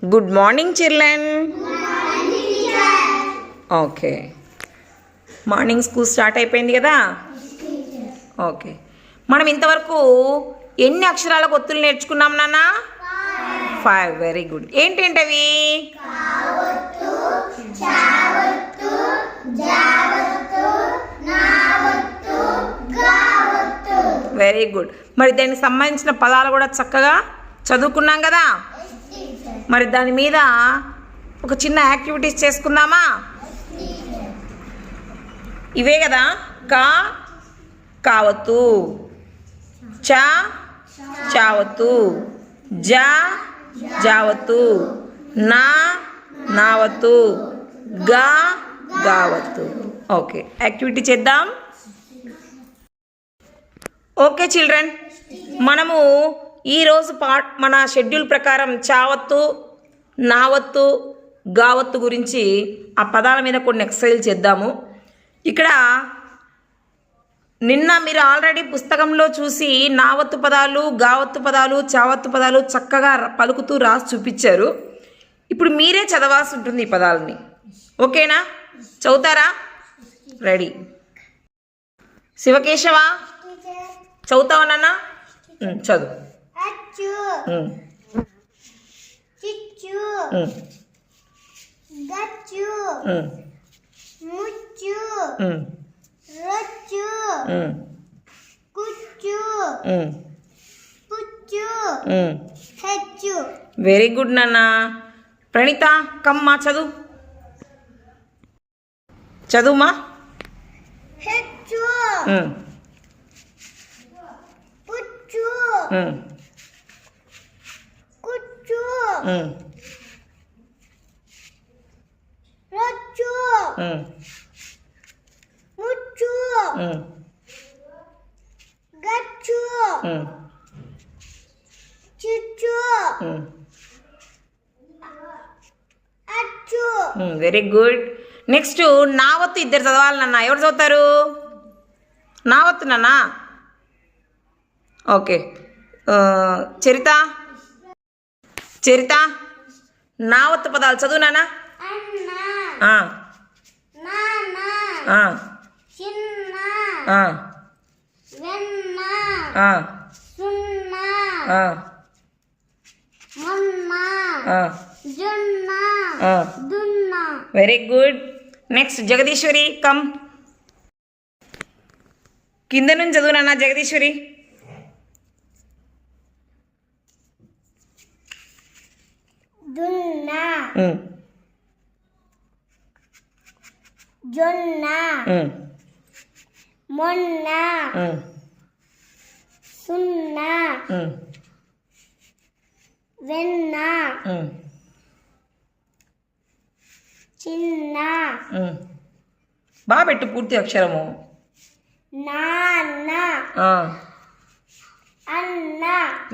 Good morning children. Okay, morning school start అయిపోయింది కదా. Okay, మనం ఇంతవరకు ఎన్ని అక్షరాలకు ఒత్తులు నేర్చుకున్నాం నాన్న? 5. Very good. ఏంటేంటవి? Very good. మరి దానికి సంబంధించిన పదాలు కూడా చక్కగా చదువుకున్నాం కదా. మరి దాని మీద ఒక చిన్న యాక్టివిటీస్ చేసుకుందామా? ఇవే కదా. కా కావత్తు, చా చావత్తు, జా జావత్తు, నా నావత్తు, గా గావత్తు. ఓకే, యాక్టివిటీ చేద్దాం. ఓకే చిల్డ్రన్, మనము ఈరోజు మన షెడ్యూల్ ప్రకారం చావత్తు, నావత్తు, గావత్తు గురించి ఆ పదాల మీద కొన్ని ఎక్సర్సైజ్ చేద్దాము. ఇక్కడ నిన్న మీరు ఆల్రెడీ పుస్తకంలో చూసి నావత్తు పదాలు, గావత్తు పదాలు, చావత్తు పదాలు చక్కగా పలుకుతూ రాసి చూపించారు. ఇప్పుడు మీరే చదవాల్సి ఉంటుంది ఈ పదాలని. ఓకేనా? చదువుతారా? రెడీ? శివకేశవ చదువుతావా నాన్న? చదువు. వెరీ గుడ్ నాన్న. ప్రణీత కమ్మా చదువు. చదువుమా. Very good. నెక్స్ట్ నావత్తు ఇద్దరు చదవాలి నాన్న. ఎవరు చదువుతారు? నావత్తు నాన్న. ఓకే, చరిత చరిత నావత్తు పదాలు చదువు నాన్న. Very good. Next Jagadeeshwari come. కింద నుంచి చదువు నాన్న జగదీశ్వరి. జొన్న, మొన్న, సున్నా, వెన్న, చిన్న. బాగా పెట్టు పూర్తి అక్షరము. నాన్న, అన్న.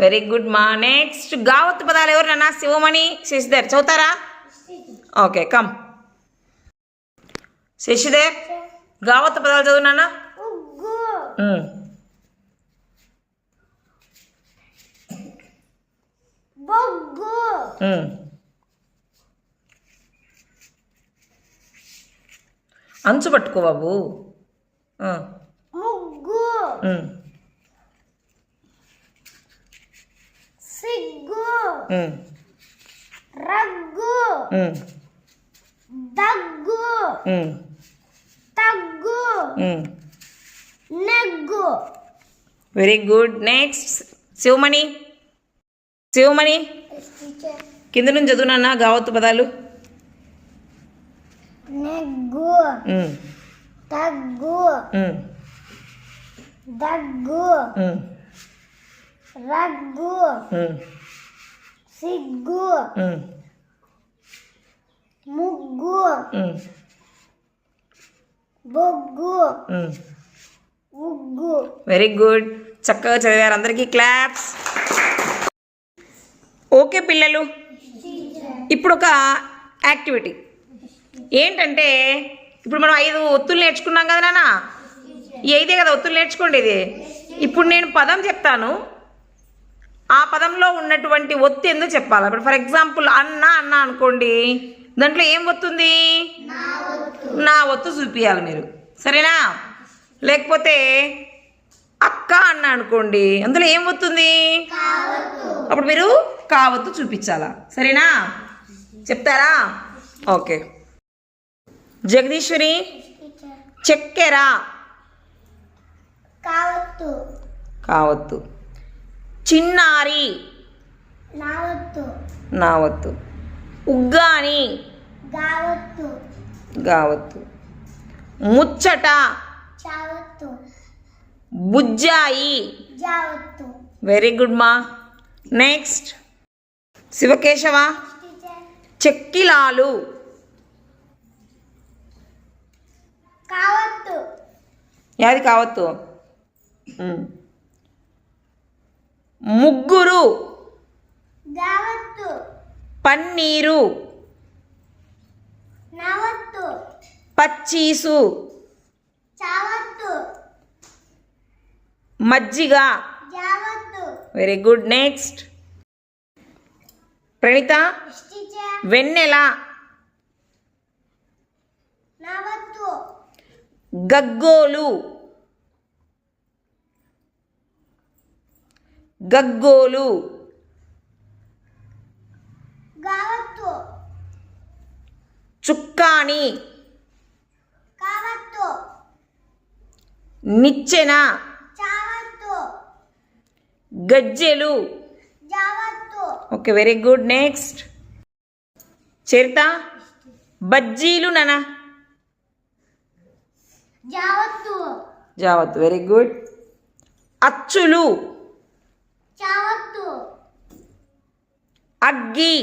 వెరీ గుడ్ మా. నెక్స్ట్ గావత్తు పదాలు ఎవరు నాన్న? శివమణి, శశిధర్ చదువుతారా? Okay come. శశిధర్ గావత్తు పదాలు చదువు నాన్న. బొగ్గు, అంచు పట్టుకో బాబు. ముగ్గు, సిగ్గు, రగ్గు, దగ్గు, తగ్గు, నెగ్గు. Very good. Next Shivamani. Shivamani కింద నుంచి చదువు నాన్న గావత్తు పదాలు. నెగ్గు, తగ్గు, దగ్గు, రగ్గు, సిగ్గు, ముగ్గు, బొగ్గు, ఉగ్గు. వెరీ గుడ్, చక్కగా చదివారు. అందరికీ క్లాప్స్. ఓకే పిల్లలు, ఇప్పుడు ఒక యాక్టివిటీ ఏంటంటే, ఇప్పుడు మనం 5 ఒత్తులు నేర్చుకున్నాం కదా నాన్న. ఈ 5 కదా ఒత్తులు నేర్చుకోండి. ఇది ఇప్పుడు నేను పదం చెప్తాను, ఆ పదం పదంలో ఉన్నటువంటి ఒత్తు ఏందో చెప్పాలి. ఇప్పుడు ఫర్ ఎగ్జాంపుల్ అన్న అన్న అనుకోండి, దాంట్లో ఏం ఒత్తుంది? నా ఒత్తు చూపించాలి మీరు, సరేనా? లేకపోతే అక్క అన్న అనుకోండి, అందులో ఏం ఒత్తుంది? అప్పుడు మీరు కావత్తు చూపించాలా, సరేనా? చెప్తారా? ఓకే. జగదీశ్వరి, చక్కెర. కావత్తు. కావత్తు. చిన్నారి. నావత్తు. నావత్తు. ఉగ్గాని. గావత్తు. గావత్తు. ముచ్చట. చావత్తు. బుజ్జాయి. జావత్తు. వెరీ గుడ్ మా. నెక్స్ట్ శివకేశవ, చెక్కిలాలు. కావత్తు. యాది కావత్తు? ముగ్గురు. గావత్తు. పన్నీరు. నావత్తు. పచ్చీసు. చావత్తు. మజ్జిగ. జావత్తు. Very good. నెక్స్ట్ ప్రణీత, వెన్నెల. నావత్తు. గగ్గోలు. గగ్గోలు. గావత్తు. చుక్కాని. కావత్తు. నిచ్చెన. చావత్తు. గజ్జెలు. జావత్తు. Okay, very good. Next Charitha, బజ్జీలు. నానా జావత్తు. జావత్తు. Very good. అచ్చులు. చావత్తు. అగ్గి.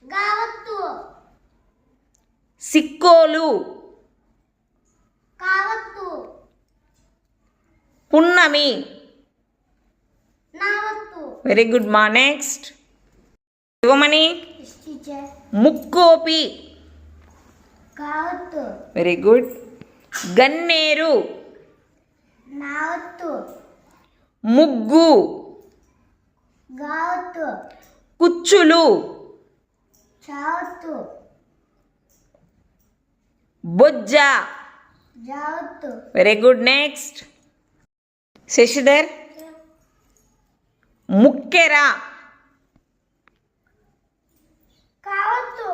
గావత్తు. సిక్కోలు. కావత్తు. పున్నమి. నావత్తు. వెరీ గుడ్ మా. నెక్స్ట్ శివమణి, ముక్కోపి. కావత్తు. Very good. గన్నేరు. నావత్తు. ముగ్గు. గావత్తు. కుచ్చులు. చావత్తు. బొజ్జ. జావత్తు. Very good. నెక్స్ట్ శశిధర్, ముక్కెర. కావత్తు.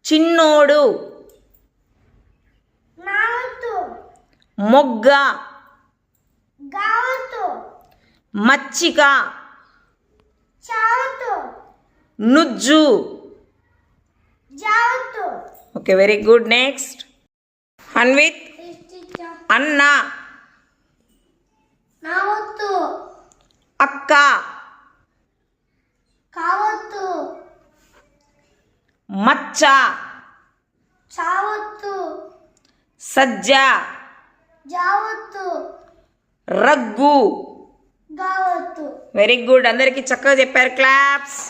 చిన్నోడు. నావత్తు. మొగ్గ. గావత్తు. మచ్చిక. చావత్తు. నుజ్జు. జావత్తు. Okay, very good. Next Anvith, అన్న. నావత్తు. అక్క. కావత్తు. మచ్చ. చావత్తు. సజ్జ. జావత్తు. రగ్గు. గావత్తు. Very good. అందరికీ చక్కగా చెప్పారు. క్లాప్స్.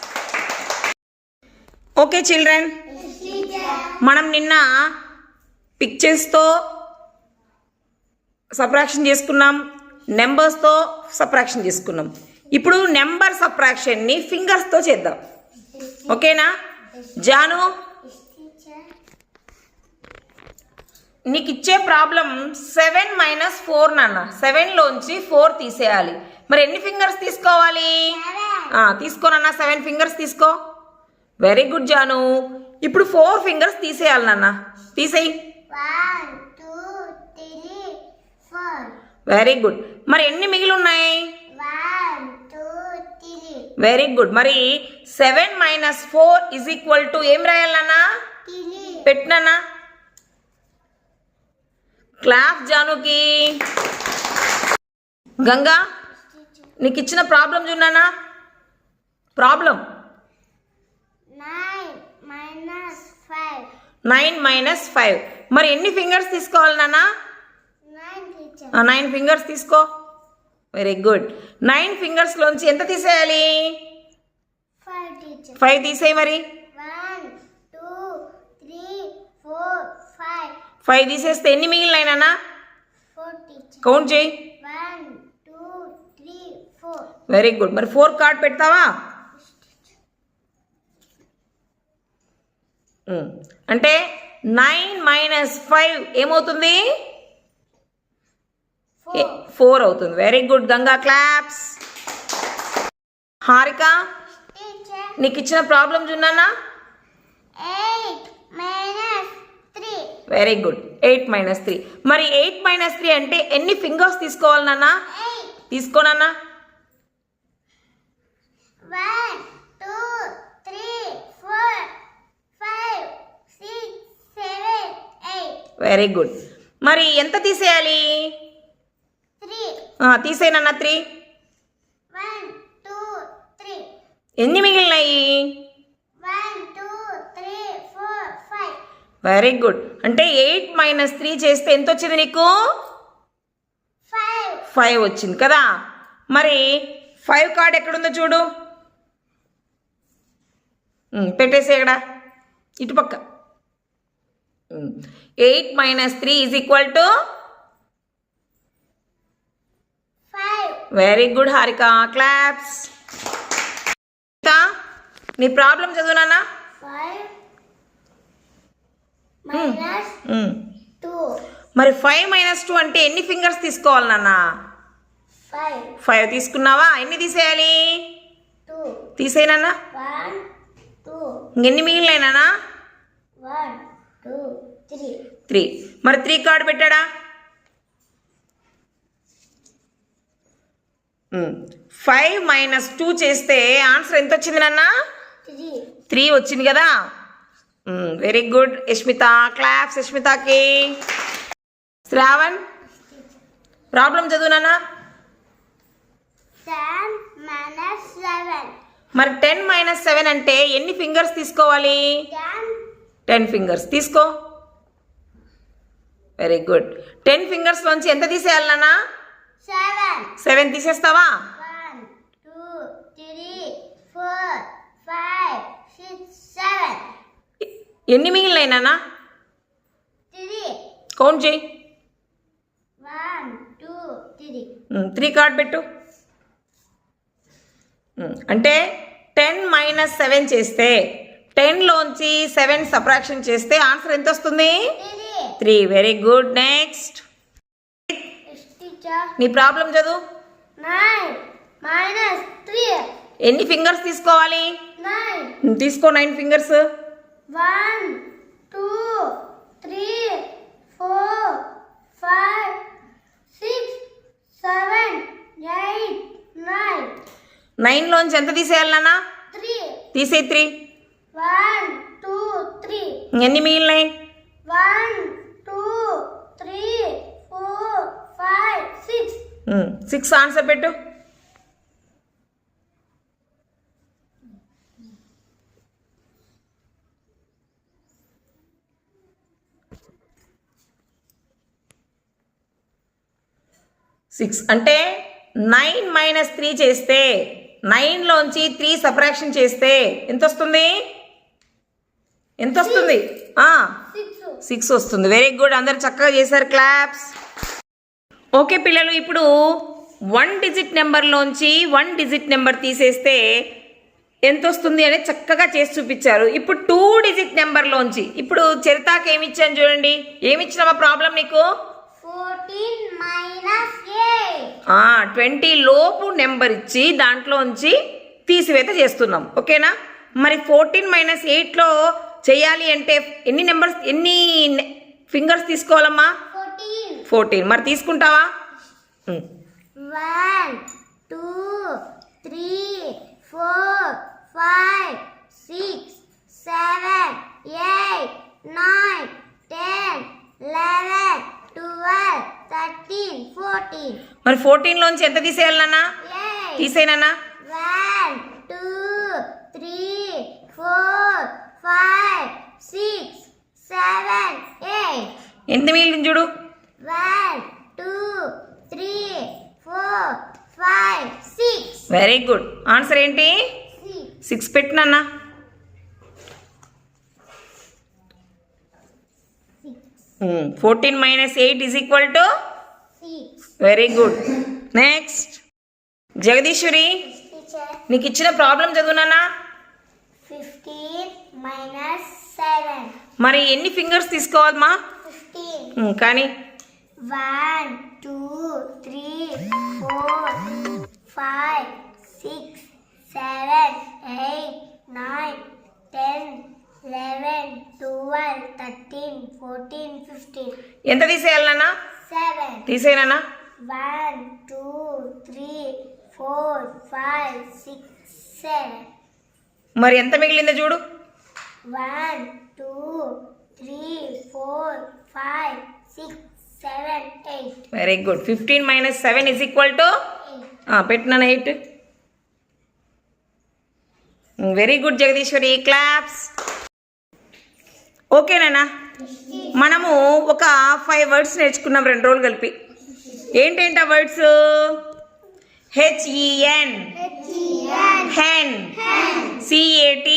ఓకే చిల్డ్రన్, మనం నిన్న పిక్చర్స్తో సబ్ట్రాక్షన్ చేసుకున్నాం, నెంబర్స్తో సబ్ట్రాక్షన్ చేసుకున్నాం. ఇప్పుడు నెంబర్ సబ్ట్రాక్షన్ని ఫింగర్స్తో చేద్దాం. ఓకేనా? జాను, నీకు ఇచ్చే ప్రాబ్లం 7 - 4 నాన్న. 7లోంచి 4 తీసేయాలి. మరి ఎన్ని ఫింగర్స్ తీసుకోవాలి? తీసుకోనన్నా 7 ఫింగర్స్ తీసుకో. Very good Janu. ఇప్పుడు 4 ఫింగర్స్ తీసేయాలి నాన్న. తీసేయి. 1 2 3 4. Very good. మరి ఎన్ని మిగిలి ఉన్నాయి? 1 2 3. Very good. మరి 7 - 4 ఏం రాయాలి నాన్న? 3. పెట్టినా క్లాప్ జానుకి. గంగా, నీకు ఇచ్చిన ప్రాబ్లం చూడనా? ప్రాబ్లం 9 - 5. 9 - 5. మరి ఎన్ని ఫింగర్స్ తీసుకోవాలి నాన్న? 9 teacher. 9 ఫింగర్స్ తీసుకో. Very good. 9 ఫింగర్స్లోంచి ఎంత తీసేయాలి? 5 teacher. 5 తీసేయి. మరి 1 2 3 4 5. 5 తీసేస్తే ఎన్ని మిగిలినాయి నాన్న? 4 teacher. కౌంట్ చేయి. 1 2 3 4. Very good. మరి 4 కార్డ్ పెడతావా? అంటే 9 - 5 ఏమవుతుంది? 4 అవుతుంది. Very good Ganga, claps. Harika, Teacher. నీకు ఇచ్చిన ప్రాబ్లం చూన్నానా? 8 minus 3. Very good. 8 - 3. మరి 8 - 3 అంటే ఎన్ని ఫింగర్స్ తీసుకోవాలి నాన్న? 8. తీసుకోనన్నా. 1, 2, 3, 4, 5, 6, 7, 8. Very good. మరి ఎంత తీసేయాలి? 3. తీసేయనన్నా 3. 1, 2, 3. ఎన్ని మిగిలినాయి? 1, 2, 3, 4, 5. Very good. అంటే 8 - 3 చేస్తే ఎంత వచ్చింది నీకు? 5. 5 వచ్చింది కదా. మరి 5 కార్డ్ ఎక్కడుందో చూడు. పెట్టేసే ఇక్కడ ఇటుపక్క. 8 - 3 = 5. Very good Harika, claps. నీ ప్రాబ్లం చదువునానా? 5 minus 2. మరి 5 - 2 అంటే ఎన్ని ఫింగర్స్ తీసుకోవాలి నాన్న? 5. 5 తీసుకున్నావా? ఎన్ని తీసేయాలి? 2. తీసేయనన్నా. 1, 2. ఇంకెన్ని మిగిలినాయి నాన్న? 1, 2, 3. 3. మరి 3 కార్డు పెట్టాడా? 5 - 2 చేస్తే ఆన్సర్ ఎంత వచ్చింది నాన్న? 3. 3 వచ్చింది కదా. వెరీ గుడ్ యష్మిత, క్లాప్స్ యష్మితకి. శ్రావణ్, ప్రాబ్లం చదువు నాన్న. 10 minus 7. మరి 10 - 7 అంటే ఎన్ని ఫింగర్స్ తీసుకోవాలి? 10. 10 ఫింగర్స్ తీసుకో. Very good. 10 ఫింగర్స్ లోంచి ఎంత తీసేయాలి నాన్న? 7. 7 తీసేస్తావా? 1, 2, 3, 4, 5, 6, 7. ఎన్ని మిగిలినాయి నాన్న? 3. కౌంట్ చేయి. 1, 2, 3. 3 కార్డ్ పెట్టు. అంటే 10 - 7 చేస్తే 10 లోంచి 7 సబ్ట్రాక్షన్ చేస్తే ఆన్సర్ ఎంత వస్తుంది? 3. 3. Very good. Next Yes, teacher. నీ ప్రాబ్లం చదువు. 9 minus 3. ఎన్ని ఫింగర్స్ తీసుకోవాలి? 9. తీసుకో 9 ఫింగర్స్. 1, 2, 3, 4, 5, 6, 7, 8, 9. 9 లోంచి ఎంత తీసేయాలి నాన్న? 3. తీసే 3. 1, 2, 3. ఎన్ని మిగిలినాయి? 1, 2, 3, 4, 5, 6. 6 ఆన్సర్ పెట్టు. సిక్స్ అంటే 9 - 3 చేస్తే 9 లోంచి 3 సబ్ట్రాక్షన్ చేస్తే ఎంత వస్తుంది? ఎంత వస్తుంది? 6. 6 వస్తుంది. Very good. అందరు చక్కగా చేశారు. క్లాప్స్. ఓకే పిల్లలు, ఇప్పుడు 1 డిజిట్ నెంబర్లోంచి 1 డిజిట్ నెంబర్ తీసేస్తే ఎంత వస్తుంది అనేది చక్కగా చేసి చూపించారు. ఇప్పుడు 2 డిజిట్ నెంబర్లోంచి ఇప్పుడు చరితాకి ఏమి ఇచ్చాను చూడండి. ఏమి ఇచ్చినామా ప్రాబ్లం నీకు? 14 minus 8. 20 లోపు నెంబర్ ఇచ్చి దాంట్లోంచి తీసివేత చేస్తున్నాం. ఓకేనా? మరి 14 - 8లో చేయాలి అంటే ఎన్ని ఫింగర్స్ తీసుకోవాలమ్మా? 14. మరి తీసుకుంటావా? 1, 2, 3, 4, 5, 6, 7, 8, 9, 10, 11, 12, 13, 14. మరి 14 లోంచి ఎంత తీసేయాలి నాన్న? 8. తీసేయనన్నా. 1, 2, 3, 4, 5, 6, 7, 8. ఎంత మిగిలింది చూడు. 1, 2, 3, 4, 5, 6. Very good. ఆన్సర్ ఏంటి? 6 పెట్టినన్నా. 14 - 8 = 6. Very good. Next Jagadeeshwari teacher నీకు ఇచ్చిన ప్రాబ్లం చదువునానా 15 minus 7. మరి ఎన్ని ఫింగర్స్ తీసుకోవాలమ్మా 15. కానీ 1 2 3 4 5 6 7 8 9 10 11 12 13 14 15. ఎంత తీసేయాలి నాన్న 7. తీసేయనా 1 2 3 4 5 6 7. మరి ఎంత మిగిలిందో చూడు 1 2 3 4 5 6 7 8. Very good 15 - 7 is equal to పెట్టినా 8. Very good Jagadeeshwari, claps. ఓకేనా మనము ఒక 5 వర్డ్స్ నేర్చుకున్నాం 2 రోజులు కలిపి. ఏంటేంటి ఆ words? HEN, hen, CAT,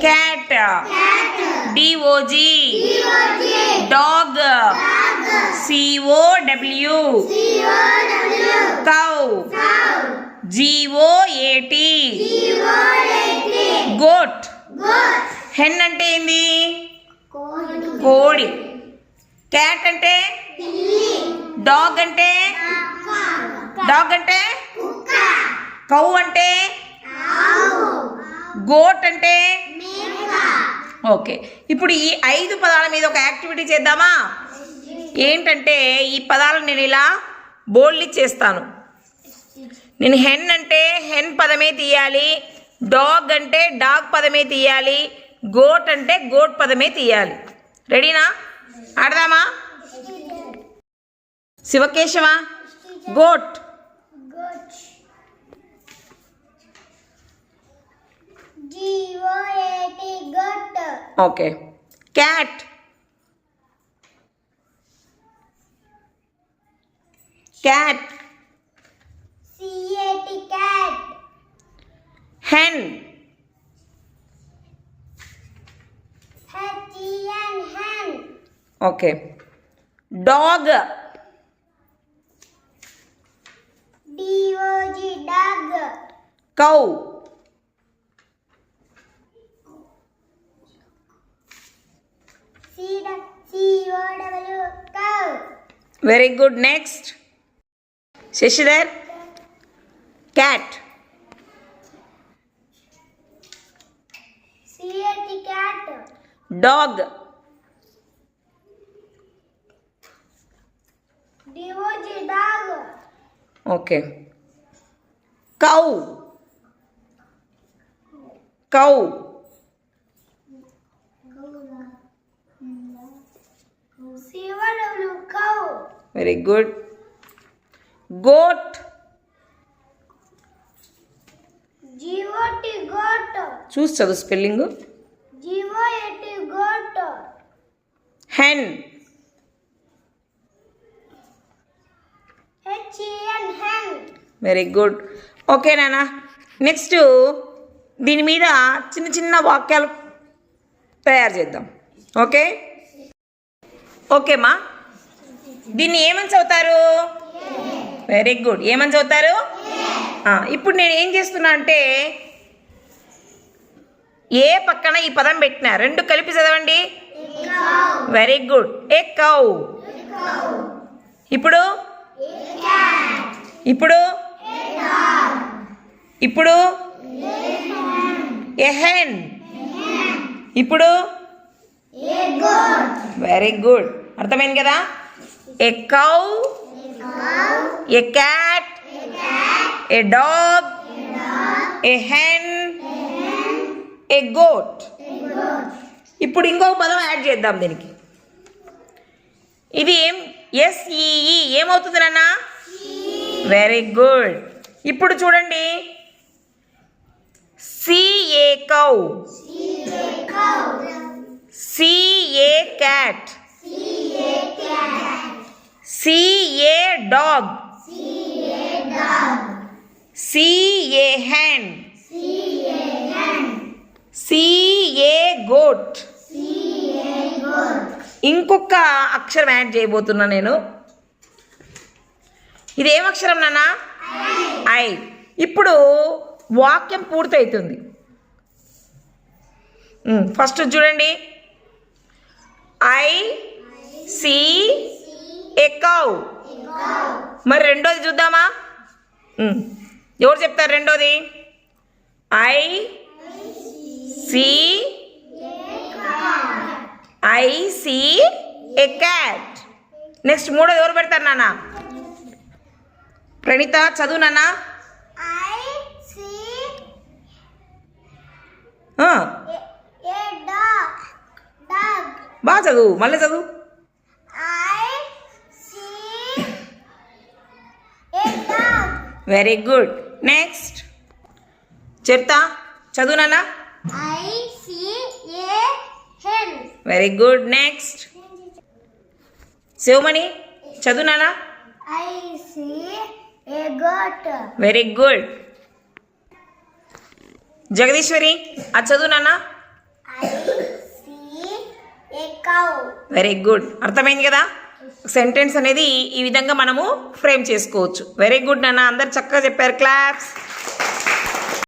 cat, DOG, dog, COW, cow, GOAT, goat. hen అంటే ఏంది? కోడి. క్యాట్ అంటే? డాగ్ అంటే? కౌ అంటే? గోట్ అంటే? ఓకే, ఇప్పుడు ఈ 5 పదాల మీద ఒక యాక్టివిటీ చేద్దామా? ఏంటంటే ఈ పదాలను నేను ఇలా బోల్డ్ చేస్తాను. నేను హెన్ అంటే హెన్ పదమే తీయాలి, డాగ్ అంటే డాగ్ పదమే తీయాలి, గోట్ అంటే గోట్ పదమే తీయాలి. రెడీనా? ఆడదామా? Shivakeshava, goat. GOAT goat. Okay. Cat. Cat. CAT cat. hen. HEN hen. Okay. Dog. DOG dog. Cow. COW cow. Very good. Next Shashidhar. Cat. CAT cat. Dog. DOG dog. Okay. Cow. Cow. COW cow. Very good. Goat. GOT goat. చూసి చదువు spelling. GOAT goat. hen. HEN hen. Very good. Okay నాన్న, next దీని మీద చిన్న చిన్న వాక్యాలు తయారు చేద్దాం. ఓకే ఓకేమ్మా. దీన్ని ఏమని చదువుతారు? వెరీ గుడ్, ఏమని చదువుతారు? ఇప్పుడు నేను ఏం చేస్తున్నా అంటే ఏ పక్కన ఈ పదం పెట్టినా 2 కలిపి చదవండి. Very good. A cow. ఇప్పుడు ఇప్పుడు ఇప్పుడు ఏ హెన్. ఇప్పుడు వెరీ గుడ్, అర్థమైంది కదా? A cow, a cat, a dog, a hen, a goat. ఇప్పుడు ఇంకొక పదం యాడ్ చేద్దాం దీనికి. ఇది SEE ఏమవుతుంది నాన్న? Very good. ఇప్పుడు చూడండి, CA cow, CA cat, CA dog, CA hen, CA goat. ఇంకొక అక్షరం యాడ్ చేయబోతున్నా నేను. ఇదేం అక్షరం నాన్న? ఐ. ఇప్పుడు వాక్యం పూర్తవుతుంది. ఫస్ట్ చూడండి, ఐ సీ ఏ కౌ. మరి రెండోది చూద్దామా? ఎవరు చెప్తారు రెండోది? I see a cat. Next మూడోది ఎవరు పెడతారు నాన్న? ప్రణీత చదువు నాన్న. I see ఆ, a dog. బాగా చదువు, మళ్ళీ చదువు. I see a dog. Very good. Next చెప్తా, చదువు నాన్న. I see a hen. Very good. Next Sivamani చదువు నాన్న. I see a goat. Very good. Jagadeeswari అది చదువు నాన్న. I see a cow. Very good. అర్థమైంది కదా? సెంటెన్స్ అనేది ఈ విధంగా మనము ఫ్రేమ్ చేసుకోవచ్చు. వెరీ గుడ్ నాన్న, అందరు చక్కగా చెప్పారు. క్లాప్స్.